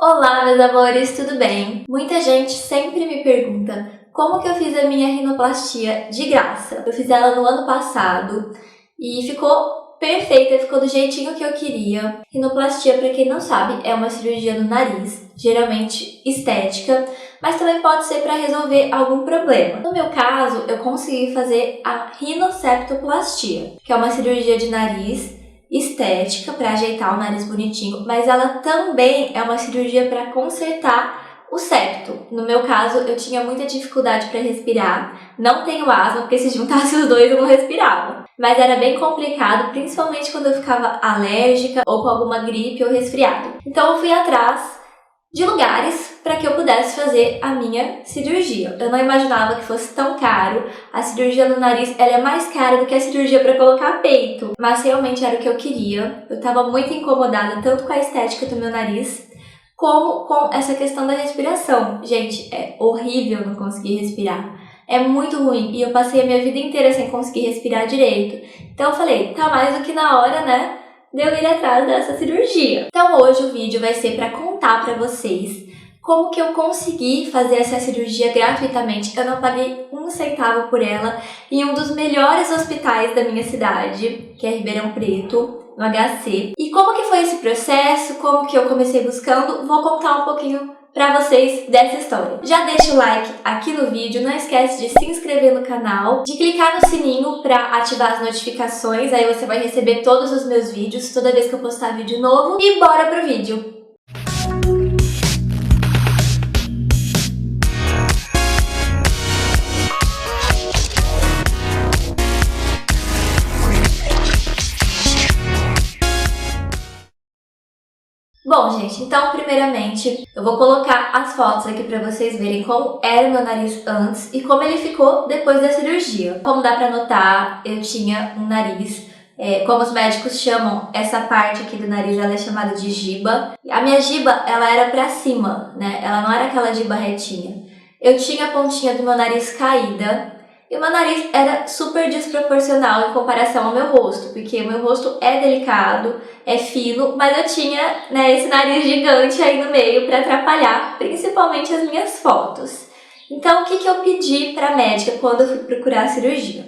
Olá, meus amores, tudo bem? Muita gente sempre me pergunta como que eu fiz a minha rinoplastia de graça. Eu fiz ela no ano passado e ficou perfeita, ficou do jeitinho que eu queria. Rinoplastia, para quem não sabe, é uma cirurgia no nariz, geralmente estética, mas também pode ser para resolver algum problema. No meu caso, eu consegui fazer a rinoceptoplastia, que é uma cirurgia de nariz estética para ajeitar o nariz bonitinho, mas ela também é uma cirurgia para consertar o septo. No meu caso, eu tinha muita dificuldade para respirar. Não tenho asma, porque se juntasse os dois eu não respirava. Mas era bem complicado, principalmente quando eu ficava alérgica ou com alguma gripe ou resfriado. Então eu fui atrás de lugares para que eu pudesse fazer a minha cirurgia. Eu não imaginava que fosse tão caro. A cirurgia no nariz ela é mais cara do que a cirurgia para colocar peito, mas realmente era o que eu queria. Eu estava muito incomodada tanto com a estética do meu nariz como com essa questão da respiração. Gente, é horrível não conseguir respirar. É muito ruim e eu passei a minha vida inteira sem conseguir respirar direito. Então eu falei, tá mais do que na hora, né, de eu ir atrás dessa cirurgia. Então hoje o vídeo vai ser para contar para vocês como que eu consegui fazer essa cirurgia gratuitamente. Eu não paguei um centavo por ela em um dos melhores hospitais da minha cidade, que é Ribeirão Preto, no HC. E como que foi esse processo, como que eu comecei buscando, vou contar um pouquinho para vocês dessa história. Já deixa o like aqui no vídeo, não esquece de se inscrever no canal, de clicar no sininho para ativar as notificações, aí você vai receber todos os meus vídeos, toda vez que eu postar vídeo novo. E bora pro vídeo! Bom, gente, então primeiramente eu vou colocar as fotos aqui pra vocês verem como era o meu nariz antes e como ele ficou depois da cirurgia. Como dá pra notar, eu tinha um nariz, como os médicos chamam, essa parte aqui do nariz ela é chamada de giba. A minha giba, ela era pra cima, né? Ela não era aquela giba retinha. Eu tinha a pontinha do meu nariz caída. E o meu nariz era super desproporcional em comparação ao meu rosto, porque o meu rosto é delicado, é fino, mas eu tinha, né, esse nariz gigante aí no meio para atrapalhar, principalmente as minhas fotos. Então, o que eu pedi para a médica quando eu fui procurar a cirurgia?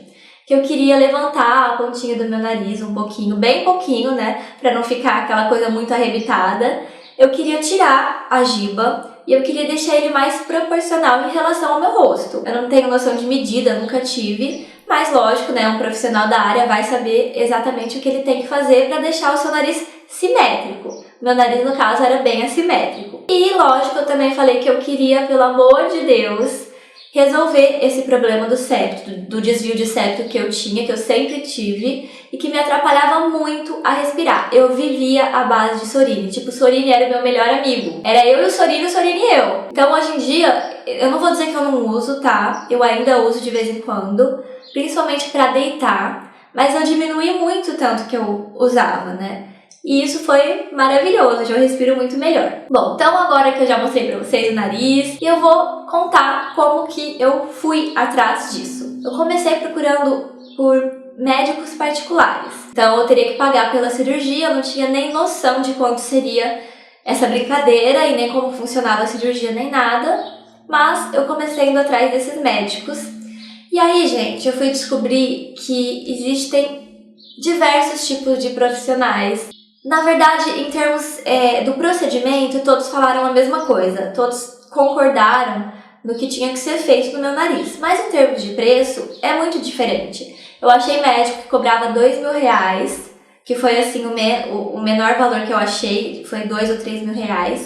Que eu queria levantar a pontinha do meu nariz um pouquinho, bem pouquinho, né, para não ficar aquela coisa muito arrebitada. Eu queria tirar a giba e eu queria deixar ele mais proporcional em relação ao meu rosto. Eu não tenho noção de medida, nunca tive, mas lógico, né, um profissional da área vai saber exatamente o que ele tem que fazer para deixar o seu nariz simétrico. Meu nariz, no caso, era bem assimétrico. E lógico, eu também falei que eu queria, pelo amor de Deus, resolver esse problema do septo, do desvio de septo que eu tinha, que eu sempre tive e que me atrapalhava muito a respirar. Eu vivia à base de Sorine, tipo, Sorine era o meu melhor amigo. Era eu e o Sorine e eu. Então, hoje em dia, eu não vou dizer que eu não uso, tá? Eu ainda uso de vez em quando, principalmente pra deitar, mas eu diminui muito tanto que eu usava, né? E isso foi maravilhoso, eu respiro muito melhor. Bom, então agora que eu já mostrei pra vocês o nariz, eu vou contar como que eu fui atrás disso. Eu comecei procurando por médicos particulares. Então eu teria que pagar pela cirurgia, eu não tinha nem noção de quanto seria essa brincadeira e nem como funcionava a cirurgia nem nada, mas eu comecei indo atrás desses médicos. E aí, gente, eu fui descobrir que existem diversos tipos de profissionais. Na verdade, em termos do procedimento, todos falaram a mesma coisa, todos concordaram no que tinha que ser feito no meu nariz. Mas em termos de preço, é muito diferente. Eu achei médico que cobrava R$2.000, que foi assim o menor valor que eu achei, foi R$2.000 ou R$3.000.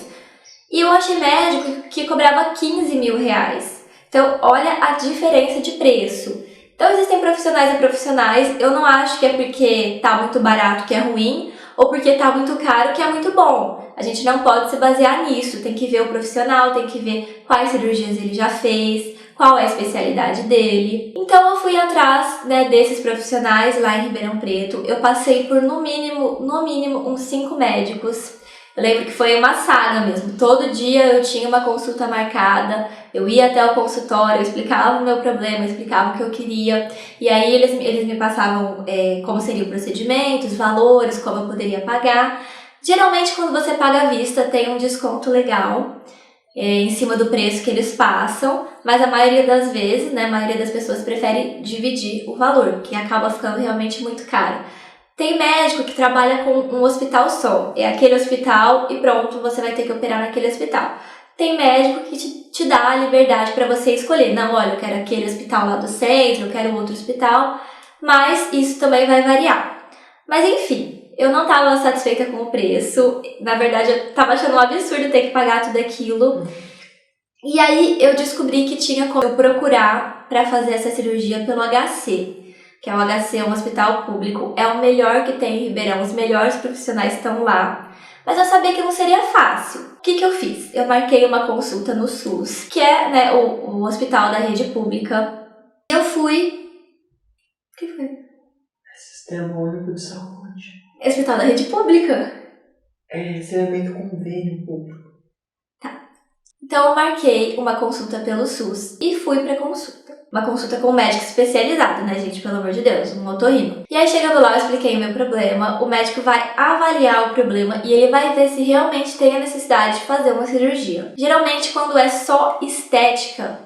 E eu achei médico que cobrava R$15.000. Então, olha a diferença de preço. Então, existem profissionais e profissionais. Eu não acho que é porque tá muito barato que é ruim, ou porque tá muito caro que é muito bom. A gente não pode se basear nisso, tem que ver o profissional, tem que ver quais cirurgias ele já fez, qual é a especialidade dele. Então eu fui atrás, né, desses profissionais lá em Ribeirão Preto. Eu passei por no mínimo uns 5 médicos. Eu lembro que foi uma saga mesmo. Todo dia eu tinha uma consulta marcada, eu ia até o consultório, eu explicava o meu problema, eu explicava o que eu queria. E aí eles me passavam como seria o procedimento, os valores, como eu poderia pagar. Geralmente, quando você paga à vista, tem um desconto legal em cima do preço que eles passam, mas a maioria das vezes, né, a maioria das pessoas prefere dividir o valor, que acaba ficando realmente muito caro. Tem médico que trabalha com um hospital só, é aquele hospital e pronto, você vai ter que operar naquele hospital. Tem médico que te dá a liberdade para você escolher, não, olha, eu quero aquele hospital lá do centro, eu quero outro hospital, mas isso também vai variar. Mas enfim, eu não estava satisfeita com o preço, na verdade eu estava achando um absurdo ter que pagar tudo aquilo. E aí eu descobri que tinha como eu procurar para fazer essa cirurgia pelo HC, que é o HC, é um hospital público, é o melhor que tem em Ribeirão, os melhores profissionais estão lá. Mas eu sabia que não seria fácil. O que eu fiz? Eu marquei uma consulta no SUS, que é, né, o hospital da rede pública. Eu fui... O que foi? Sistema Único de Saúde. Hospital da rede pública. É, serviço convênio público. Tá. Então eu marquei uma consulta pelo SUS e fui pra consulta. Uma consulta com um médico especializado, né, gente? Pelo amor de Deus, um otorrino. E aí, chegando lá, eu expliquei o meu problema. O médico vai avaliar o problema e ele vai ver se realmente tem a necessidade de fazer uma cirurgia. Geralmente, quando é só estética,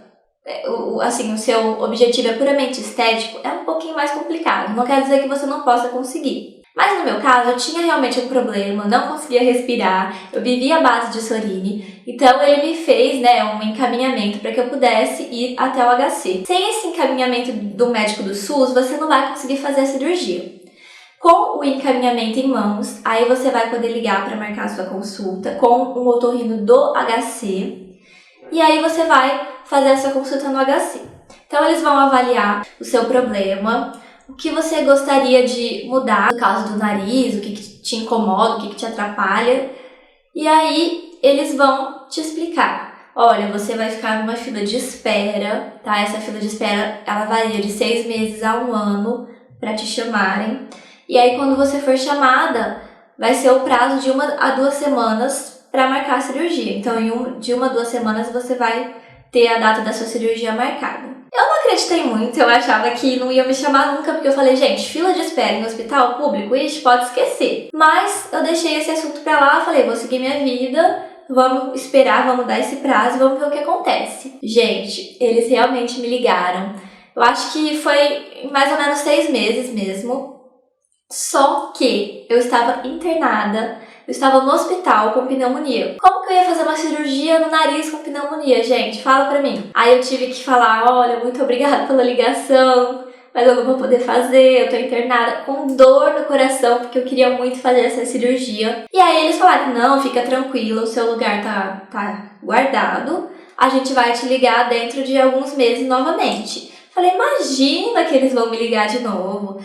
assim, o seu objetivo é puramente estético, é um pouquinho mais complicado. Não quer dizer que você não possa conseguir. Mas no meu caso, eu tinha realmente um problema, não conseguia respirar, eu vivia à base de Sorine, então ele me fez, né, um encaminhamento para que eu pudesse ir até o HC. Sem esse encaminhamento do médico do SUS, você não vai conseguir fazer a cirurgia. Com o encaminhamento em mãos, aí você vai poder ligar para marcar a sua consulta com um otorrino do HC, e aí você vai fazer essa consulta no HC. Então eles vão avaliar o seu problema, o que você gostaria de mudar no caso do nariz, o que te incomoda, o que te atrapalha. E aí eles vão te explicar. Olha, você vai ficar numa fila de espera, tá? Essa fila de espera, ela varia de 6 meses a 1 ano para te chamarem. E aí quando você for chamada, vai ser o prazo de 1 a 2 semanas para marcar a cirurgia. Então de 1 a 2 semanas você vai ter a data da sua cirurgia marcada. Eu não acreditei muito, eu achava que não ia me chamar nunca, porque eu falei, gente, fila de espera em hospital público, ixi, pode esquecer. Mas eu deixei esse assunto pra lá, falei, vou seguir minha vida, vamos esperar, vamos dar esse prazo, vamos ver o que acontece. Gente, eles realmente me ligaram. Eu acho que foi mais ou menos 6 meses mesmo, só que eu estava internada, eu estava no hospital com pneumonia. Como que eu ia fazer uma cirurgia no nariz com pneumonia, gente? Fala pra mim. Aí eu tive que falar, olha, muito obrigada pela ligação, mas eu não vou poder fazer, eu tô internada com dor no coração, porque eu queria muito fazer essa cirurgia. E aí eles falaram, não, fica tranquila, o seu lugar tá guardado, a gente vai te ligar dentro de alguns meses novamente. Falei, imagina que eles vão me ligar de novo.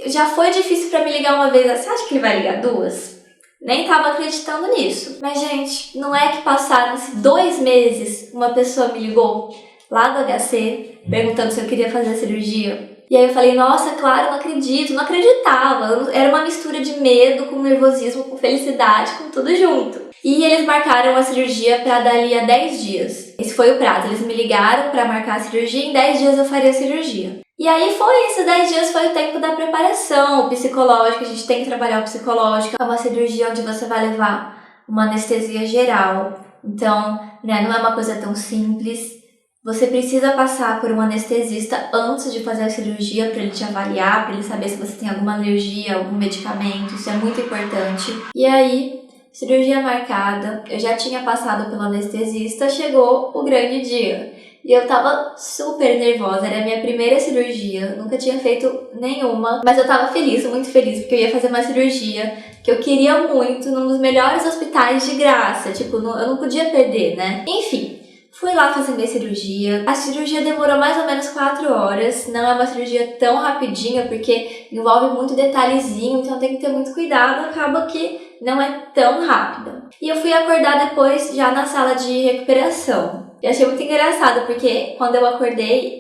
Já foi difícil pra me ligar uma vez, você acha que ele vai ligar 2? Nem tava acreditando nisso. Mas, gente, não é que passaram-se 2 meses, uma pessoa me ligou lá do HC, perguntando se eu queria fazer a cirurgia. E aí eu falei, nossa, claro, não acredito, não acreditava. Era uma mistura de medo com nervosismo, com felicidade, com tudo junto. E eles marcaram a cirurgia para dali a 10 dias. Esse foi o prazo, eles me ligaram para marcar a cirurgia, em 10 dias eu faria a cirurgia. E aí esses 10 dias foi o tempo da preparação, o psicológico, a gente tem que trabalhar o psicológico. É uma cirurgia onde você vai levar uma anestesia geral, então, né, não é uma coisa tão simples. Você precisa passar por um anestesista antes de fazer a cirurgia para ele te avaliar, para ele saber se você tem alguma alergia, algum medicamento, isso é muito importante. E aí, cirurgia marcada, eu já tinha passado pelo anestesista, chegou o grande dia. E eu tava super nervosa, era a minha primeira cirurgia, nunca tinha feito nenhuma, mas eu tava feliz, muito feliz, porque eu ia fazer uma cirurgia que eu queria muito, num dos melhores hospitais de graça, tipo, eu não podia perder, né? Enfim, fui lá fazer minha cirurgia, a cirurgia demorou mais ou menos 4 horas, não é uma cirurgia tão rapidinha, porque envolve muito detalhezinho, então tem que ter muito cuidado, acaba que não é tão rápida. E eu fui acordar depois já na sala de recuperação. Eu achei muito engraçado, porque quando eu acordei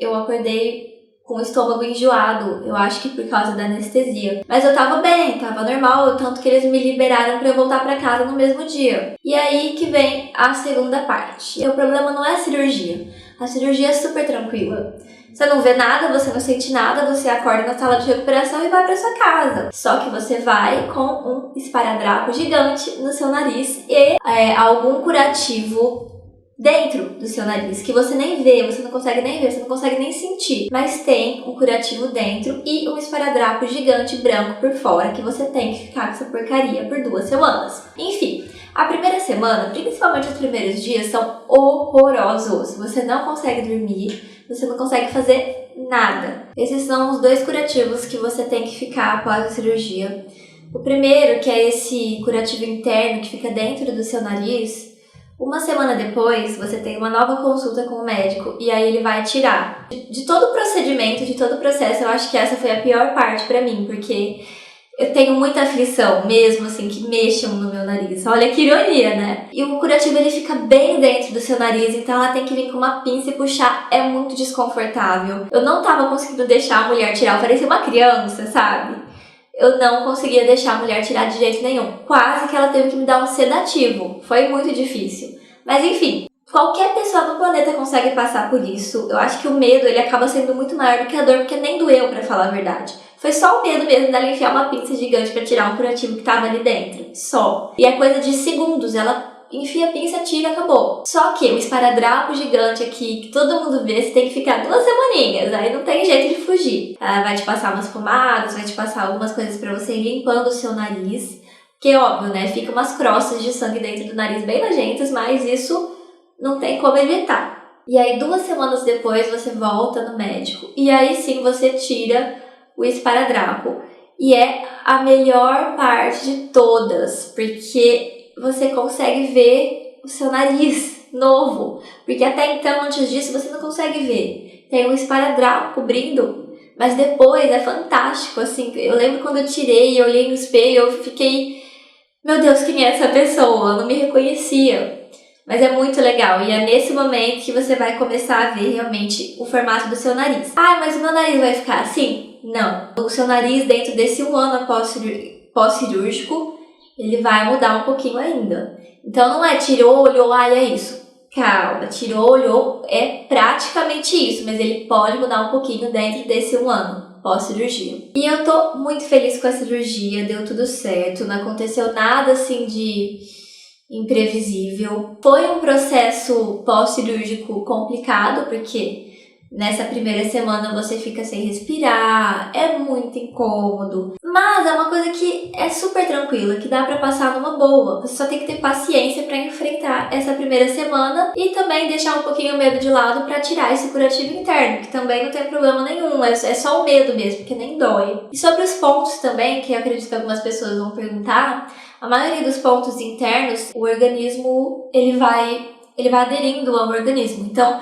com o estômago enjoado, eu acho que por causa da anestesia. Mas eu tava bem, tava normal, tanto que eles me liberaram pra eu voltar pra casa no mesmo dia. E aí que vem a segunda parte. E o problema não é a cirurgia. A cirurgia é super tranquila. Você não vê nada, você não sente nada, você acorda na sala de recuperação e vai pra sua casa. Só que você vai com um esparadrapo gigante no seu nariz e algum curativo dentro do seu nariz, que você nem vê, você não consegue nem ver, você não consegue nem sentir. Mas tem um curativo dentro e um esparadrapo gigante branco por fora, que você tem que ficar com essa porcaria por 2 semanas. Enfim, a primeira semana, principalmente os primeiros dias, são horrorosos. Você não consegue dormir, você não consegue fazer nada. Esses são os 2 curativos que você tem que ficar após a cirurgia. O primeiro, que é esse curativo interno que fica dentro do seu nariz, uma semana depois, você tem uma nova consulta com o médico e aí ele vai tirar. De todo o procedimento, de todo o processo, eu acho que essa foi a pior parte pra mim, porque eu tenho muita aflição mesmo, assim, que mexam no meu nariz. Olha que ironia, né? E o curativo, ele fica bem dentro do seu nariz, então ela tem que vir com uma pinça e puxar. É muito desconfortável. Eu não tava conseguindo deixar a mulher tirar, eu parecia uma criança, sabe? Eu não conseguia deixar a mulher tirar de jeito nenhum. Quase que ela teve que me dar um sedativo. Foi muito difícil. Mas enfim, qualquer pessoa no planeta consegue passar por isso. Eu acho que o medo, ele acaba sendo muito maior do que a dor, porque nem doeu, pra falar a verdade. Foi só o medo mesmo dela enfiar uma pinça gigante pra tirar um curativo que tava ali dentro. Só. E é coisa de segundos. Ela enfia a pinça, tira, acabou. Só que o esparadrapo gigante aqui, que todo mundo vê, você tem que ficar 2 semaninhas. Aí não tem jeito de fugir. Ela vai te passar umas pomadas, vai te passar algumas coisas pra você ir limpando o seu nariz. Que óbvio, né? Fica umas crostas de sangue dentro do nariz bem nojentas, mas isso não tem como evitar. E aí 2 semanas depois você volta no médico. E aí sim você tira o esparadrapo. E é a melhor parte de todas, porque você consegue ver o seu nariz novo. Porque até então, antes disso, você não consegue ver. Tem um esparadrapo cobrindo, mas depois é fantástico, assim. Eu lembro quando eu tirei, eu olhei no espelho, eu fiquei... Meu Deus, quem é essa pessoa? Eu não me reconhecia. Mas é muito legal. E é nesse momento que você vai começar a ver realmente o formato do seu nariz. Ah, mas o meu nariz vai ficar assim? Não. O seu nariz, dentro desse 1 ano pós-cirúrgico, ele vai mudar um pouquinho ainda. Então não é tirou, olhou, é isso. Calma, tirou, olhou, é praticamente isso, mas ele pode mudar um pouquinho dentro desse 1 ano pós-cirurgia. E eu tô muito feliz com a cirurgia, deu tudo certo, não aconteceu nada assim de imprevisível. Foi um processo pós-cirúrgico complicado, porque nessa primeira semana você fica sem respirar, é muito incômodo. Mas é uma coisa que é super tranquila, que dá pra passar numa boa. Você só tem que ter paciência pra enfrentar essa primeira semana e também deixar um pouquinho o medo de lado pra tirar esse curativo interno, que também não tem problema nenhum, é só o medo mesmo, que nem dói. E sobre os pontos também, que eu acredito que algumas pessoas vão perguntar, a maioria dos pontos internos, o organismo, ele vai aderindo ao organismo. Então,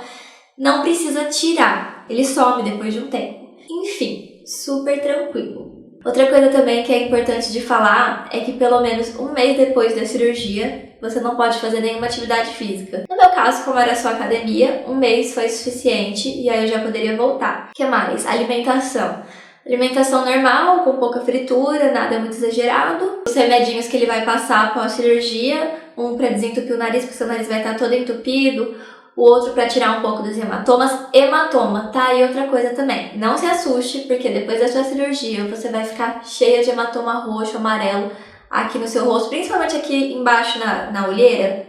não precisa tirar, ele some depois de um tempo. Enfim, super tranquilo. Outra coisa também que é importante de falar é que pelo menos 1 mês depois da cirurgia, você não pode fazer nenhuma atividade física. No meu caso, como era só academia, 1 mês foi suficiente e aí eu já poderia voltar. O que mais? Alimentação. Alimentação normal, com pouca fritura, nada muito exagerado. Os remedinhos que ele vai passar após a cirurgia, um para desentupir o nariz, porque seu nariz vai estar todo entupido, o outro para tirar um pouco dos hematomas. Hematoma, tá? E outra coisa também, não se assuste, porque depois da sua cirurgia você vai ficar cheia de hematoma roxo, amarelo aqui no seu rosto, principalmente aqui embaixo na olheira.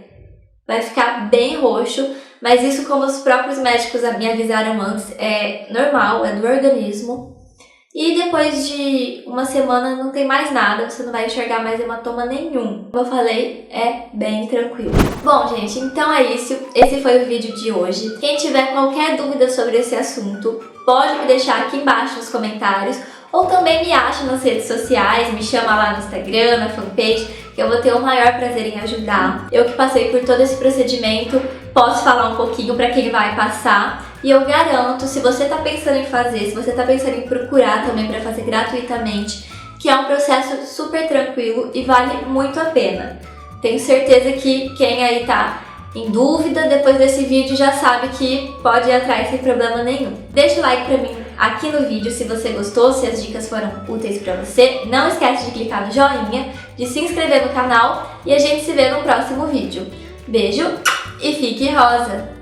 Vai ficar bem roxo, mas isso, como os próprios médicos me avisaram antes, é normal, é do organismo. E depois de 1 semana não tem mais nada, você não vai enxergar mais hematoma nenhum. Como eu falei, é bem tranquilo. Bom, gente, então é isso. Esse foi o vídeo de hoje. Quem tiver qualquer dúvida sobre esse assunto, pode me deixar aqui embaixo nos comentários. Ou também me acha nas redes sociais, me chama lá no Instagram, na fanpage, que eu vou ter o maior prazer em ajudar. Eu que passei por todo esse procedimento, posso falar um pouquinho para quem vai passar. E eu garanto, se você está pensando em fazer, se você está pensando em procurar também para fazer gratuitamente, que é um processo super tranquilo e vale muito a pena. Tenho certeza que quem aí tá em dúvida, depois desse vídeo já sabe que pode ir atrás sem problema nenhum. Deixa o like pra mim aqui no vídeo se você gostou, se as dicas foram úteis pra você. Não esquece de clicar no joinha, de se inscrever no canal e a gente se vê no próximo vídeo. Beijo e fique rosa!